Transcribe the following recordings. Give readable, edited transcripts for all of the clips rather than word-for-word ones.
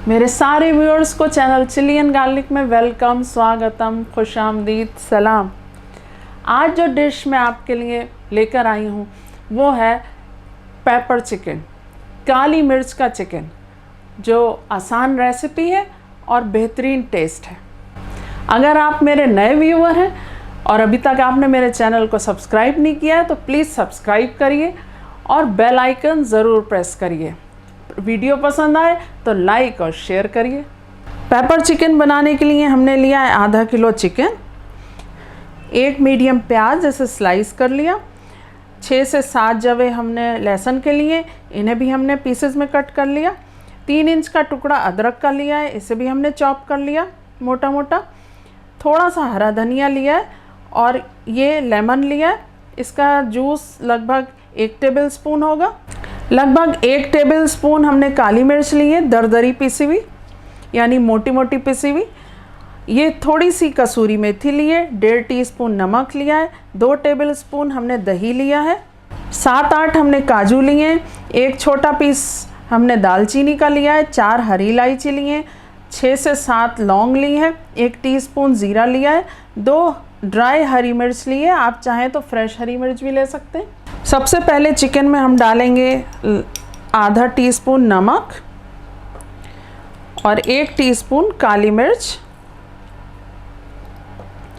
मेरे सारे व्यूअर्स को चैनल चिली एंड गार्लिक में वेलकम, स्वागतम, खुशामदीद, सलाम। आज जो डिश मैं आपके लिए लेकर आई हूँ वो है पेपर चिकन, काली मिर्च का चिकन, जो आसान रेसिपी है और बेहतरीन टेस्ट है। अगर आप मेरे नए व्यूअर हैं और अभी तक आपने मेरे चैनल को सब्सक्राइब नहीं किया है तो प्लीज़ सब्सक्राइब करिए और बेल आइकन ज़रूर प्रेस करिए। वीडियो पसंद आए तो लाइक और शेयर करिए। पेपर चिकन बनाने के लिए हमने लिया है आधा किलो चिकन, एक मीडियम प्याज जैसे स्लाइस कर लिया, 6 से 7 जवे हमने लहसुन के लिए, इन्हें भी हमने पीसेस में कट कर लिया। 3 इंच का टुकड़ा अदरक का लिया है, इसे भी हमने चॉप कर लिया मोटा मोटा। थोड़ा सा हरा धनिया लिया है और ये लेमन लिया है, इसका जूस लगभग 1 टेबल स्पून होगा। लगभग 1 टेबल स्पून हमने काली मिर्च ली है, दरदरी पिसी हुई यानी मोटी मोटी पिसी हुई। ये थोड़ी सी कसूरी मेथी ली है, 1.5 टीस्पून नमक लिया है, 2 टेबल स्पून हमने दही लिया है, 7-8 हमने काजू लिए हैं, 1 छोटा पीस हमने दालचीनी का लिया है, 4 हरी इलायची लिए हैं, 6 से 7 लौंग ली है, 1 टीस्पून ज़ीरा लिया है, 2 ड्राई हरी मिर्च ली है, आप चाहें तो फ्रेश हरी मिर्च भी ले सकते हैं। सबसे पहले चिकन में हम डालेंगे आधा टीस्पून नमक और 1 टीस्पून काली मिर्च।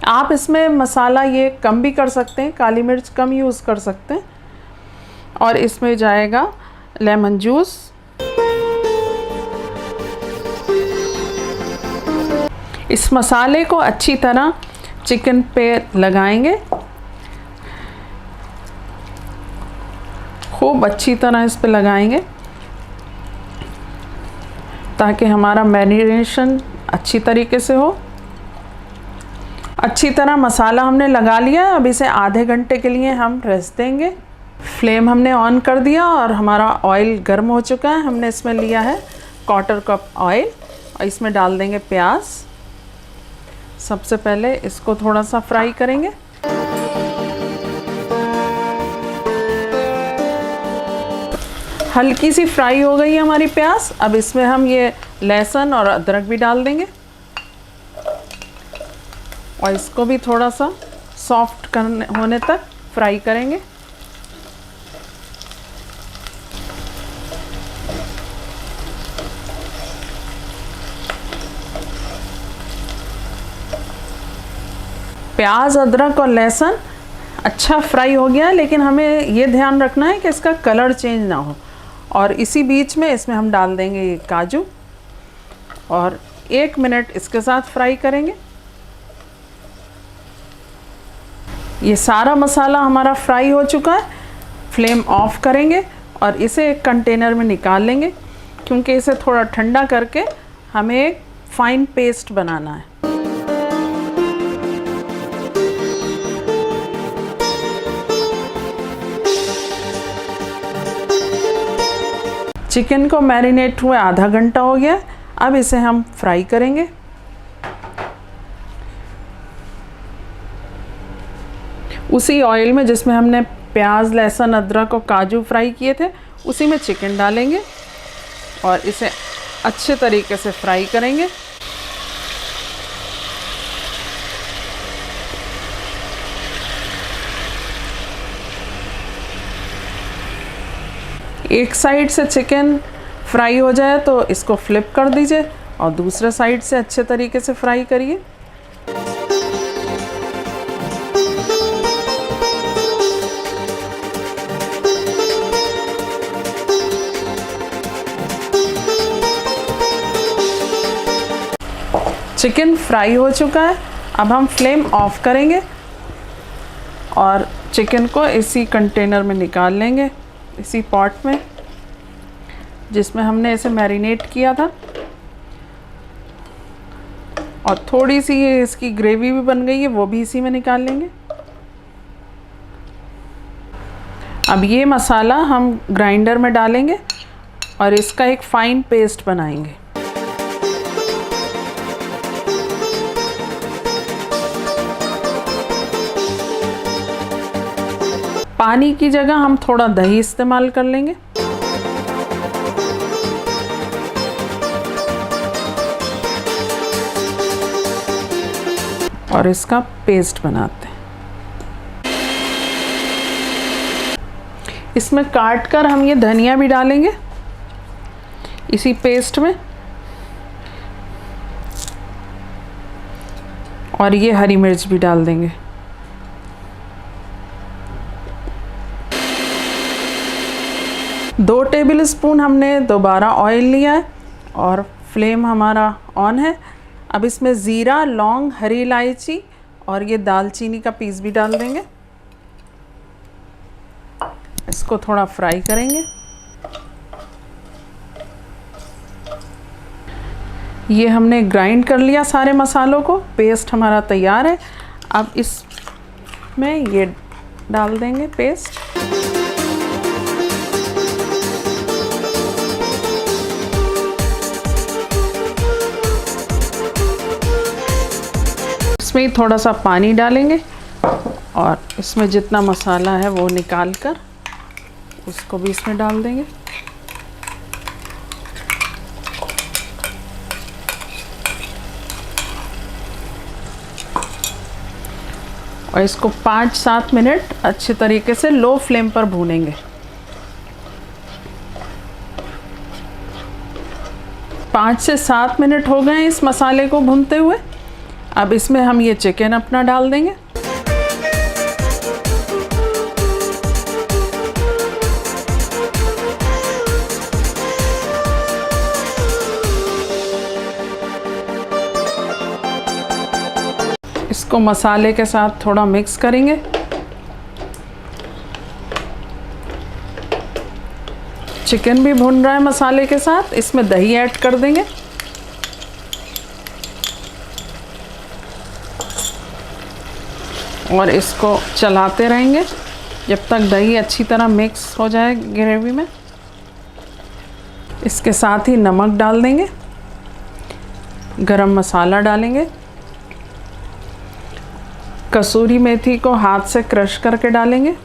आप इसमें मसाला ये कम भी कर सकते हैं, काली मिर्च कम यूज़ कर सकते हैं। और इसमें जाएगा लेमन जूस, इस मसाले को अच्छी तरह चिकन पे लगाएंगे, खूब अच्छी तरह इस पे लगाएंगे ताकि हमारा मैरिनेशन अच्छी तरीके से हो। अच्छी तरह मसाला हमने लगा लिया है, अब इसे आधे घंटे के लिए हम रेस्ट देंगे। फ्लेम हमने ऑन कर दिया और हमारा ऑयल गर्म हो चुका है। हमने इसमें लिया है 1/4 कप ऑयल और इसमें डाल देंगे प्याज। सबसे पहले इसको थोड़ा सा फ्राई करेंगे। हल्की सी फ्राई हो गई है हमारी प्याज। अब इसमें हम ये लहसुन और अदरक भी डाल देंगे और इसको भी थोड़ा सा सॉफ्ट होने तक फ्राई करेंगे। प्याज, अदरक और लहसुन अच्छा फ्राई हो गया है, लेकिन हमें ये ध्यान रखना है कि इसका कलर चेंज ना हो। और इसी बीच में इसमें हम डाल देंगे ये काजू और 1 मिनट इसके साथ फ्राई करेंगे। ये सारा मसाला हमारा फ्राई हो चुका है। फ्लेम ऑफ करेंगे और इसे एक कंटेनर में निकाल लेंगे, क्योंकि इसे थोड़ा ठंडा करके हमें एक फाइन पेस्ट बनाना है। चिकन को मैरिनेट हुए आधा घंटा हो गया। अब इसे हम फ्राई करेंगे। उसी ऑयल में जिसमें हमने प्याज, लहसुन, अदरक और काजू फ्राई किए थे, उसी में चिकन डालेंगे और इसे अच्छे तरीके से फ्राई करेंगे। एक साइड से चिकन फ्राई हो जाए तो इसको फ्लिप कर दीजिए और दूसरे साइड से अच्छे तरीके से फ्राई करिए। चिकन फ्राई हो चुका है। अब हम फ्लेम ऑफ करेंगे और चिकन को इसी कंटेनर में निकाल लेंगे, इसी पॉट में जिसमें हमने इसे मैरिनेट किया था। और थोड़ी सी ये इसकी ग्रेवी भी बन गई है, वो भी इसी में निकाल लेंगे। अब ये मसाला हम ग्राइंडर में डालेंगे और इसका एक फाइन पेस्ट बनाएंगे। पानी की जगह हम थोड़ा दही इस्तेमाल कर लेंगे। और इसका पेस्ट बनाते हैं। इसमें काट कर हम ये धनिया भी डालेंगे इसी पेस्ट में, और ये हरी मिर्च भी डाल देंगे। दो टेबल स्पून हमने दोबारा ऑयल लिया है और फ्लेम हमारा ऑन है। अब इसमें ज़ीरा, लौंग, हरी इलायची और ये दालचीनी का पीस भी डाल देंगे। इसको थोड़ा फ्राई करेंगे। ये हमने ग्राइंड कर लिया सारे मसालों को, पेस्ट हमारा तैयार है। अब इसमें ये डाल देंगे पेस्ट। इसमें थोड़ा सा पानी डालेंगे और इसमें जितना मसाला है वो निकाल कर उसको भी इसमें डाल देंगे। और इसको 5-7 मिनट अच्छे तरीके से लो फ्लेम पर भूनेंगे। 5 से 7 मिनट हो गए इस मसाले को भूनते हुए। अब इसमें हम ये चिकन अपना डाल देंगे। इसको मसाले के साथ थोड़ा मिक्स करेंगे। चिकन भी भुन रहा है मसाले के साथ। इसमें दही ऐड कर देंगे। और इसको चलाते रहेंगे जब तक दही अच्छी तरह मिक्स हो जाए ग्रेवी में। इसके साथ ही नमक डाल देंगे, गरम मसाला डालेंगे, कसूरी मेथी को हाथ से क्रश करके डालेंगे,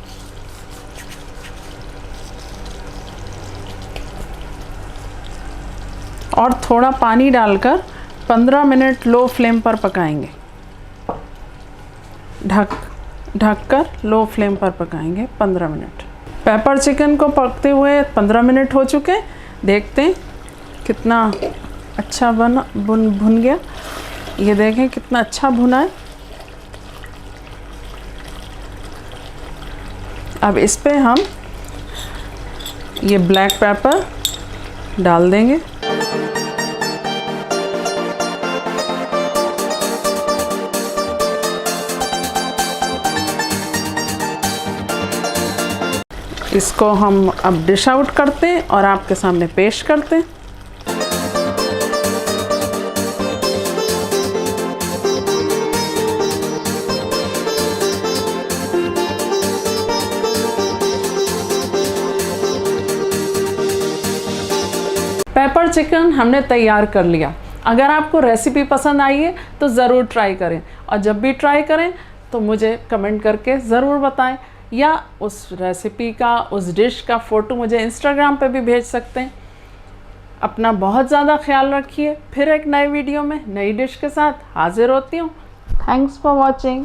और थोड़ा पानी डालकर 15 मिनट लो फ्लेम पर पकाएंगे। ढककर लो फ्लेम पर पकाएंगे 15 मिनट। पेपर चिकन को पकते हुए 15 मिनट हो चुके। देखते हैं कितना अच्छा भुन गया। ये देखें कितना अच्छा भुना है। अब इस पे हम ये ब्लैक पेपर डाल देंगे। इसको हम अब डिश आउट करते हैं और आपके सामने पेश करते हैं। पेपर चिकन हमने तैयार कर लिया। अगर आपको रेसिपी पसंद आई है तो ज़रूर ट्राई करें, और जब भी ट्राई करें तो मुझे कमेंट करके ज़रूर बताएं, या उस रेसिपी का, उस डिश का फ़ोटो मुझे इंस्टाग्राम पे भी भेज सकते हैं। अपना बहुत ज़्यादा ख्याल रखिए। फिर एक नए वीडियो में नई डिश के साथ हाजिर होती हूँ। Thanks for watching.